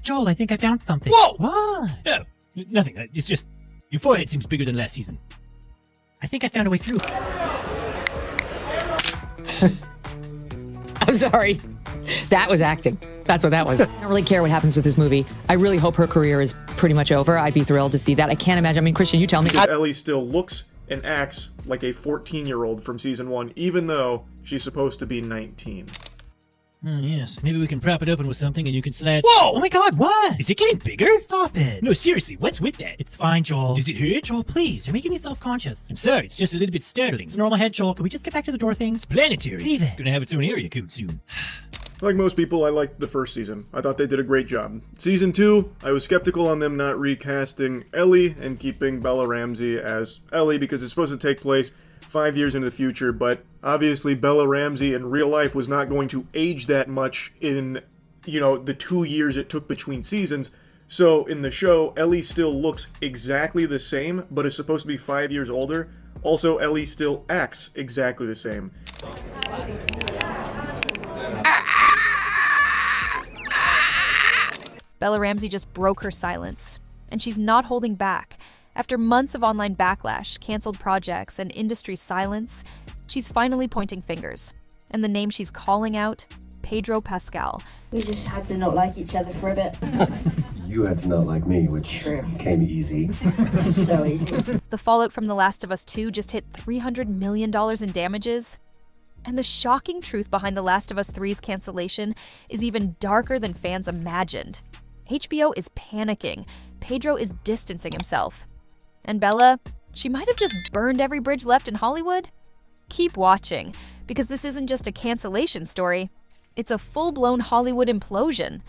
Joel, I think I found something. Whoa! What? Oh, nothing. It's just your forehead seems bigger than last season. I think I found a way through. I'm sorry. That was acting. That's what that was. I don't really care what happens with this movie. I really hope her career is pretty much over. I'd be thrilled to see that. I can't imagine. I mean, Christian, you tell me. Ellie still looks and acts like a 14-year-old from season 1, even though she's supposed to be 19. Yes, maybe we can prop it open with something and you can slide. Whoa! Oh my god, what? Is it getting bigger? Stop it. No, seriously, what's with that? It's fine, Joel. Does it hurt? Joel, please. You're making me self-conscious. I'm sorry, it's just a little bit startling. Normal head, Joel. Can we just get back to the door things? It's planetary. Leave it. It's gonna have its own area code soon. Like most people, I liked the first season. I thought they did a great job. Season 2, I was skeptical on them not recasting Ellie and keeping Bella Ramsey as Ellie because it's supposed to take place 5 years into the future, but obviously Bella Ramsey in real life was not going to age that much in, the 2 years it took between seasons. So in the show, Ellie still looks exactly the same, but is supposed to be 5 years older. Also, Ellie still acts exactly the same. Bella Ramsey just broke her silence, and she's not holding back. After months of online backlash, canceled projects, and industry silence, she's finally pointing fingers. And the name she's calling out, Pedro Pascal. We just had to not like each other for a bit. You had to not like me, which came easy. So easy. The fallout from The Last of Us 2 just hit $300 million in damages. And the shocking truth behind The Last of Us 3's cancellation is even darker than fans imagined. HBO is panicking. Pedro is distancing himself. And Bella, she might have just burned every bridge left in Hollywood. Keep watching, because this isn't just a cancellation story. It's a full-blown Hollywood implosion.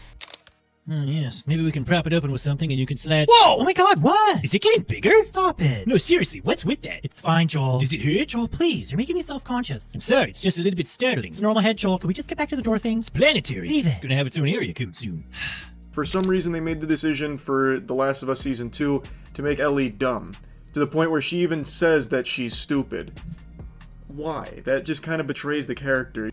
Yes, maybe we can prop it open with something and you can slide. Whoa! Oh my god, what? Is it getting bigger? Stop it. No, seriously, what's with that? It's fine, Joel. Does it hurt? Joel, please. You're making me self-conscious. I'm sorry, it's just a little bit startling. Normal head, Joel. Can we just get back to the door things? It's planetary. Leave it. It's gonna have its own area code soon. For some reason, they made the decision for The Last of Us Season 2 to make Ellie dumb, to the point where she even says that she's stupid. Why? That just kind of betrays the character.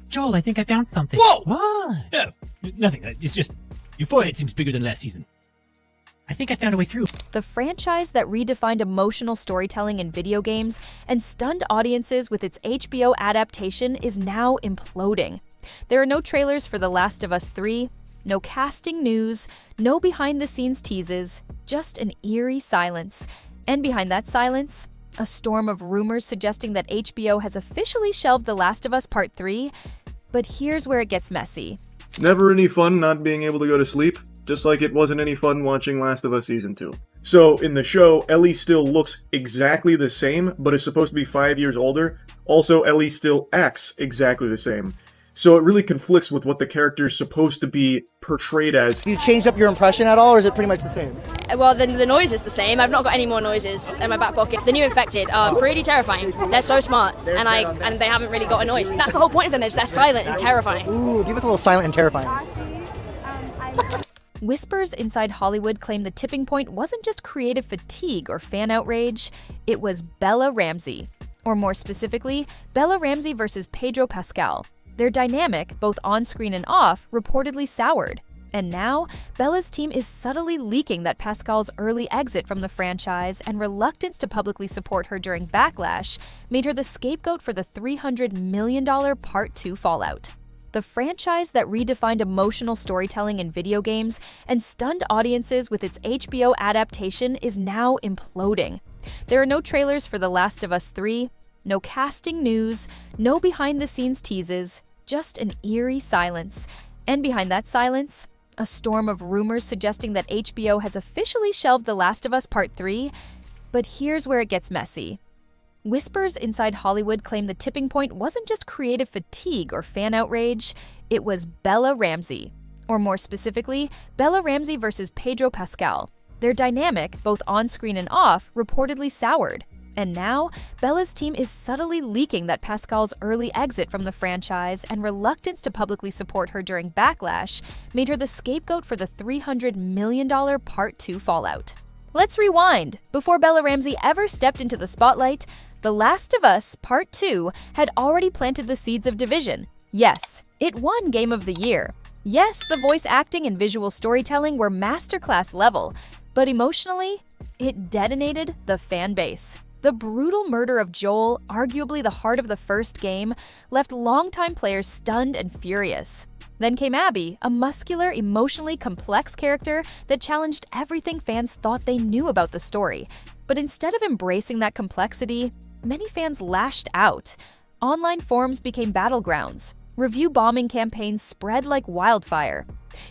Joel, I think I found something. Whoa! What? Oh, nothing. It's just your forehead seems bigger than last season. I think I found a way through. The franchise that redefined emotional storytelling in video games and stunned audiences with its HBO adaptation is now imploding. There are no trailers for The Last of Us 3, no casting news, no behind-the-scenes teases, just an eerie silence. And behind that silence, a storm of rumors suggesting that HBO has officially shelved The Last of Us Part 3. But here's where it gets messy. It's never any fun not being able to go to sleep, just like it wasn't any fun watching Last of Us Season 2. So, in the show, Ellie still looks exactly the same, but is supposed to be 5 years older. Also, Ellie still acts exactly the same. So it really conflicts with what the character is supposed to be portrayed as. You changed up your impression at all, or is it pretty much the same? Well, the noise is the same. I've not got any more noises in my back pocket. The new infected are pretty terrifying. They're so smart, and they haven't really got a noise. That's the whole point of them. They're silent and terrifying. Ooh, give us a little silent and terrifying. Whispers inside Hollywood claim the tipping point wasn't just creative fatigue or fan outrage, it was Bella Ramsey. Or more specifically, Bella Ramsey versus Pedro Pascal. Their dynamic, both on-screen and off, reportedly soured. And now, Bella's team is subtly leaking that Pascal's early exit from the franchise and reluctance to publicly support her during backlash made her the scapegoat for the $300 million Part 2 fallout. The franchise that redefined emotional storytelling in video games and stunned audiences with its HBO adaptation is now imploding. There are no trailers for The Last of Us 3, no casting news, no behind-the-scenes teases, just an eerie silence. And behind that silence, a storm of rumors suggesting that HBO has officially shelved The Last of Us Part 3. But here's where it gets messy. Whispers inside Hollywood claim the tipping point wasn't just creative fatigue or fan outrage, it was Bella Ramsey. Or more specifically, Bella Ramsey versus Pedro Pascal. Their dynamic, both on-screen and off, reportedly soured. And now, Bella's team is subtly leaking that Pascal's early exit from the franchise and reluctance to publicly support her during backlash made her the scapegoat for the $300 million Part 2 fallout. Let's rewind. Before Bella Ramsey ever stepped into the spotlight, The Last of Us Part 2 had already planted the seeds of division. Yes, it won Game of the Year. Yes, the voice acting and visual storytelling were masterclass level, but emotionally, it detonated the fan base. The brutal murder of Joel, arguably the heart of the first game, left longtime players stunned and furious. Then came Abby, a muscular, emotionally complex character that challenged everything fans thought they knew about the story. But instead of embracing that complexity, many fans lashed out. Online forums became battlegrounds. Review bombing campaigns spread like wildfire.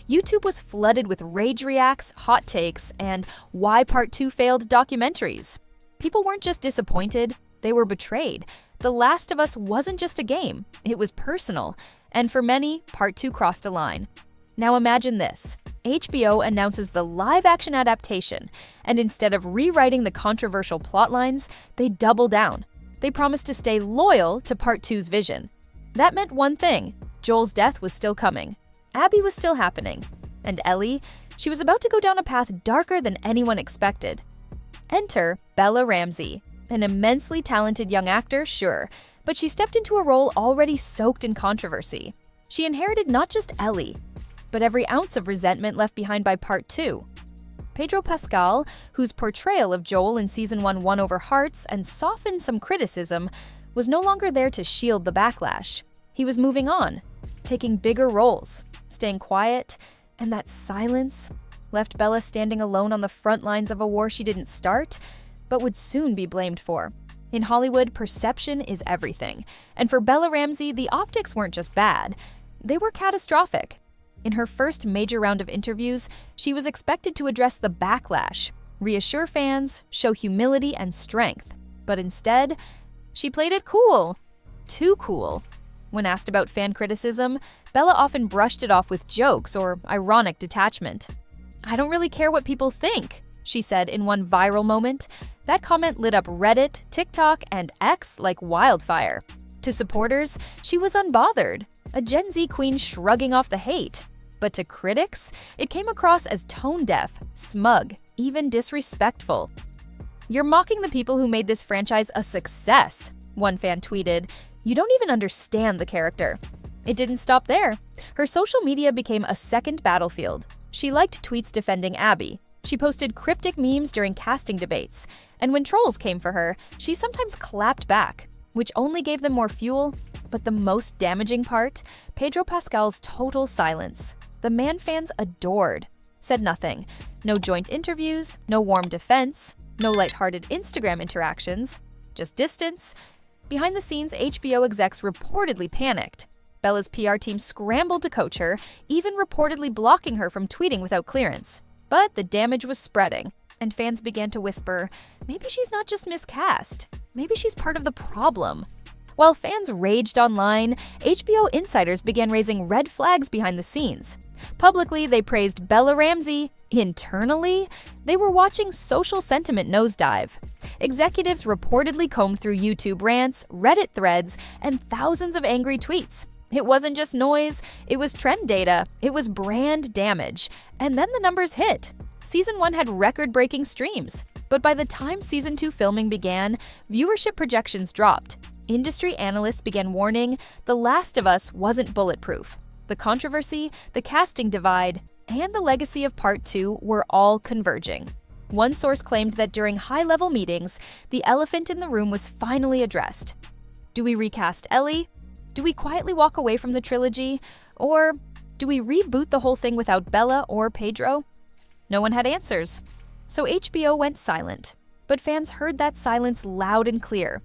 YouTube was flooded with rage reacts, hot takes, and why Part 2 failed documentaries. People weren't just disappointed, they were betrayed. The Last of Us wasn't just a game, it was personal. And for many, Part 2 crossed a line. Now imagine this. HBO announces the live-action adaptation, and instead of rewriting the controversial plotlines, they double down. They promised to stay loyal to Part 2's vision. That meant one thing: Joel's death was still coming. Abby was still happening. And Ellie, she was about to go down a path darker than anyone expected. Enter Bella Ramsey, an immensely talented young actor, sure, but she stepped into a role already soaked in controversy. She inherited not just Ellie, but every ounce of resentment left behind by Part 2. Pedro Pascal, whose portrayal of Joel in Season 1 won over hearts and softened some criticism, was no longer there to shield the backlash. He was moving on, taking bigger roles, staying quiet, and that silence left Bella standing alone on the front lines of a war she didn't start, but would soon be blamed for. In Hollywood, perception is everything, and for Bella Ramsey, the optics weren't just bad, they were catastrophic. In her first major round of interviews, she was expected to address the backlash, reassure fans, show humility and strength, but instead, she played it cool. Too cool. When asked about fan criticism, Bella often brushed it off with jokes or ironic detachment. "I don't really care what people think," she said in one viral moment. That comment lit up Reddit, TikTok, and X like wildfire. To supporters, she was unbothered, a Gen Z queen shrugging off the hate. But to critics, it came across as tone-deaf, smug, even disrespectful. "You're mocking the people who made this franchise a success," one fan tweeted. "You don't even understand the character." It didn't stop there. Her social media became a second battlefield. She liked tweets defending Abby. She posted cryptic memes during casting debates. And when trolls came for her, she sometimes clapped back, which only gave them more fuel. But the most damaging part? Pedro Pascal's total silence. The man fans adored. Said nothing. No joint interviews, no warm defense, no lighthearted Instagram interactions, just distance. Behind the scenes, HBO execs reportedly panicked. Bella's PR team scrambled to coach her, even reportedly blocking her from tweeting without clearance. But the damage was spreading, and fans began to whisper, maybe she's not just miscast, maybe she's part of the problem. While fans raged online, HBO insiders began raising red flags behind the scenes. Publicly, they praised Bella Ramsey. Internally, they were watching social sentiment nosedive. Executives reportedly combed through YouTube rants, Reddit threads, and thousands of angry tweets. It wasn't just noise, it was trend data, it was brand damage. And then the numbers hit. Season 1 had record-breaking streams. But by the time Season 2 filming began, viewership projections dropped. Industry analysts began warning The Last of Us wasn't bulletproof. The controversy, the casting divide, and the legacy of Part 2 were all converging. One source claimed that during high-level meetings, the elephant in the room was finally addressed. Do we recast Ellie? Do we quietly walk away from the trilogy? Or do we reboot the whole thing without Bella or Pedro? No one had answers. So HBO went silent. But fans heard that silence loud and clear.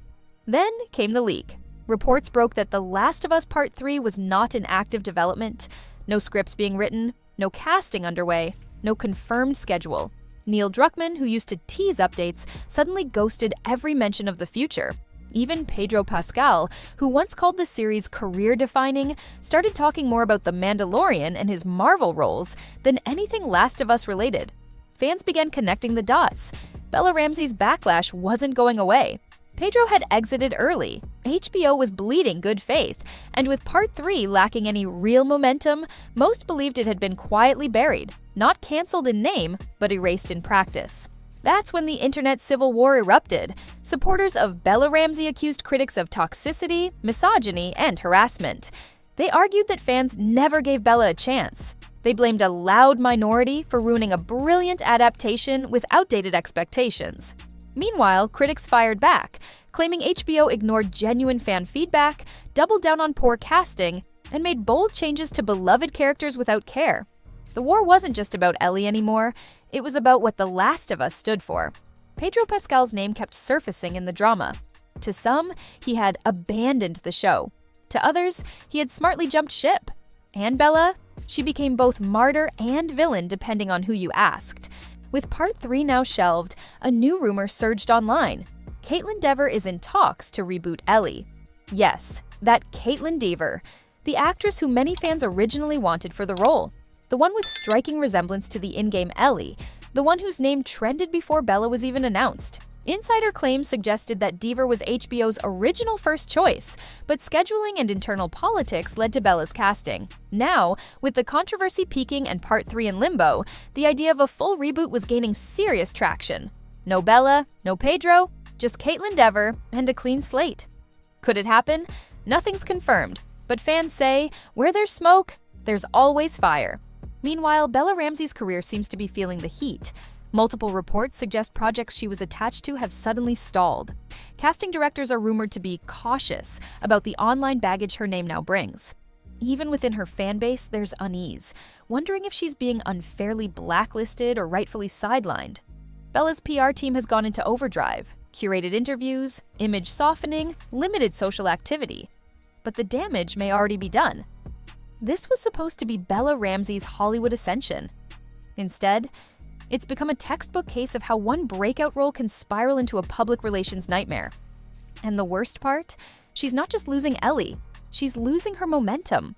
Then came the leak. Reports broke that The Last of Us Part 3 was not in active development. No scripts being written, no casting underway, no confirmed schedule. Neil Druckmann, who used to tease updates, suddenly ghosted every mention of the future. Even Pedro Pascal, who once called the series career-defining, started talking more about The Mandalorian and his Marvel roles than anything Last of Us related. Fans began connecting the dots. Bella Ramsey's backlash wasn't going away. Pedro had exited early, HBO was bleeding good faith, and with Part 3 lacking any real momentum, most believed it had been quietly buried, not cancelled in name, but erased in practice. That's when the internet civil war erupted. Supporters of Bella Ramsey accused critics of toxicity, misogyny, and harassment. They argued that fans never gave Bella a chance. They blamed a loud minority for ruining a brilliant adaptation with outdated expectations. Meanwhile, critics fired back, claiming HBO ignored genuine fan feedback, doubled down on poor casting, and made bold changes to beloved characters without care. The war wasn't just about Ellie anymore, it was about what The Last of Us stood for. Pedro Pascal's name kept surfacing in the drama. To some, he had abandoned the show. To others, he had smartly jumped ship. And Bella? She became both martyr and villain depending on who you asked. With Part 3 now shelved, a new rumor surged online. Caitlin Dever is in talks to reboot Ellie. Yes, that Caitlin Dever, the actress who many fans originally wanted for the role. The one with striking resemblance to the in-game Ellie, the one whose name trended before Bella was even announced. Insider claims suggested that Dever was HBO's original first choice, but scheduling and internal politics led to Bella's casting. Now, with the controversy peaking and Part 3 in limbo, the idea of a full reboot was gaining serious traction. No Bella, no Pedro, just Caitlin Dever and a clean slate. Could it happen? Nothing's confirmed, but fans say, where there's smoke, there's always fire. Meanwhile, Bella Ramsey's career seems to be feeling the heat. Multiple reports suggest projects she was attached to have suddenly stalled. Casting directors are rumored to be cautious about the online baggage her name now brings. Even within her fan base, there's unease, wondering if she's being unfairly blacklisted or rightfully sidelined. Bella's PR team has gone into overdrive, curated interviews, image softening, limited social activity. But the damage may already be done. This was supposed to be Bella Ramsey's Hollywood ascension. Instead, it's become a textbook case of how one breakout role can spiral into a public relations nightmare. And the worst part? She's not just losing Ellie, she's losing her momentum.